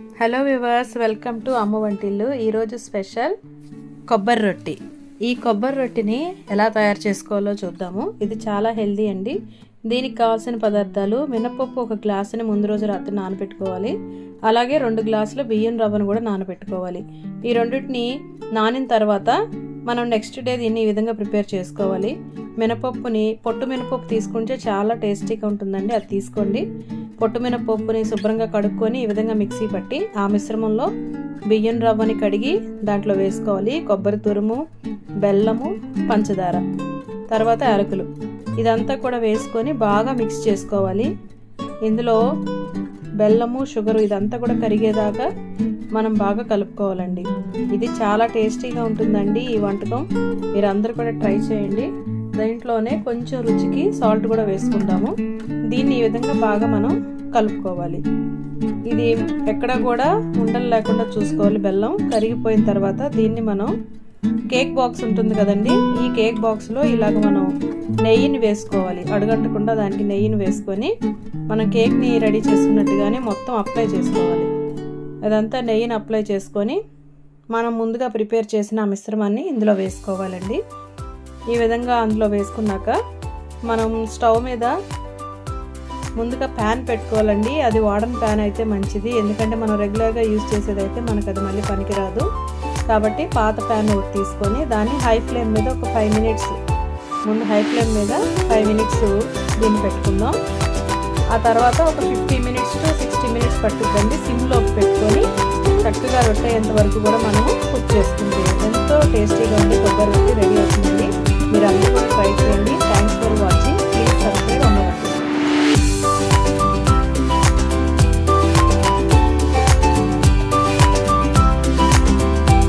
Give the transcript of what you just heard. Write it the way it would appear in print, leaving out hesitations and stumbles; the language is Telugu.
హలో వ్యూవర్స్, వెల్కమ్ టు అమ్మ వంటిల్లు. ఈరోజు స్పెషల్ కొబ్బరి రొట్టి. ఈ కొబ్బరి రొట్టిని ఎలా తయారు చేసుకోవాలో చూద్దాము. ఇది చాలా హెల్దీ అండి. దీనికి కావాల్సిన పదార్థాలు: మినపప్పు 1 గ్లాసుని ముందు రోజు రాత్రి నానబెట్టుకోవాలి. అలాగే 2 గ్లాసులు బియ్యం రవ్వను కూడా నానబెట్టుకోవాలి. ఈ రెండింటిని నానిన తర్వాత మనం నెక్స్ట్ డే దీన్ని ఈ విధంగా ప్రిపేర్ చేసుకోవాలి. మినపప్పుని పొట్టు మినపప్పు తీసుకుంటే చాలా టేస్టీగా ఉంటుందండి, అది తీసుకోండి. పొట్టు మినపప్పుని శుభ్రంగా కడుక్కొని ఈ విధంగా మిక్సీ పట్టి ఆ మిశ్రమంలో బియ్యం రవ్వని కడిగి దాంట్లో వేసుకోవాలి. కొబ్బరి తురుము, బెల్లము, పంచదార, తర్వాత యాలకులు, ఇదంతా కూడా వేసుకొని బాగా మిక్స్ చేసుకోవాలి. ఇందులో బెల్లము, షుగరు ఇదంతా కూడా కరిగేదాకా మనం బాగా కలుపుకోవాలండి. ఇది చాలా టేస్టీగా ఉంటుందండి ఈ వంటకం. మీరు అందరూ కూడా ట్రై చేయండి. దీంట్లోనే కొంచెం రుచికి సాల్ట్ కూడా వేసుకుంటాము. దీన్ని ఈ విధంగా బాగా మనం కలుపుకోవాలి. ఇది ఎక్కడ కూడా ఉండలు లేకుండా చూసుకోవాలి. బెల్లం కరిగిపోయిన తర్వాత దీన్ని మనం కేక్ బాక్స్ ఉంటుంది కదండి, ఈ కేక్ బాక్స్లో ఇలాగ మనం నెయ్యిని వేసుకోవాలి. అడుగంటకుండా దానికి నెయ్యిని వేసుకొని మనం కేక్ని రెడీ చేసుకున్నట్టుగానే మొత్తం అప్లై చేసుకోవాలి. అదంతా నెయ్యిని అప్లై చేసుకొని మనం ముందుగా ప్రిపేర్ చేసిన ఆ మిశ్రమాన్ని ఇందులో వేసుకోవాలండి. ఈ విధంగా అందులో వేసుకున్నాక మనం స్టవ్ మీద ముందుగా ప్యాన్ పెట్టుకోవాలండి. అది వాడని ప్యాన్ అయితే మంచిది, ఎందుకంటే మనం రెగ్యులర్గా యూజ్ చేసేదైతే మనకు అది మళ్ళీ పనికిరాదు. కాబట్టి పాత ప్యాన్ ఒకటి తీసుకొని దాన్ని హై ఫ్లేమ్ మీద ఒక 5 మినిట్స్ ముందు హై ఫ్లేమ్ మీద 5 మినిట్స్ దీన్ని పెట్టుకుందాం. ఆ తర్వాత ఒక 50 మినిట్స్ టు 60 మినిట్స్ పట్టుద్దండి. సిమ్లోకి పెట్టుకొని చక్కగా రొట్టెంత వరకు కూడా మనము కుక్ చేసుకుంటే ఎంతో టేస్టీగా ఉండి కొబ్బరి రొట్టి రెడీ అవుతుందండి. మీరు అందరూ కూడా ట్రై చేయండి. Thanks for watching. Please subscribe.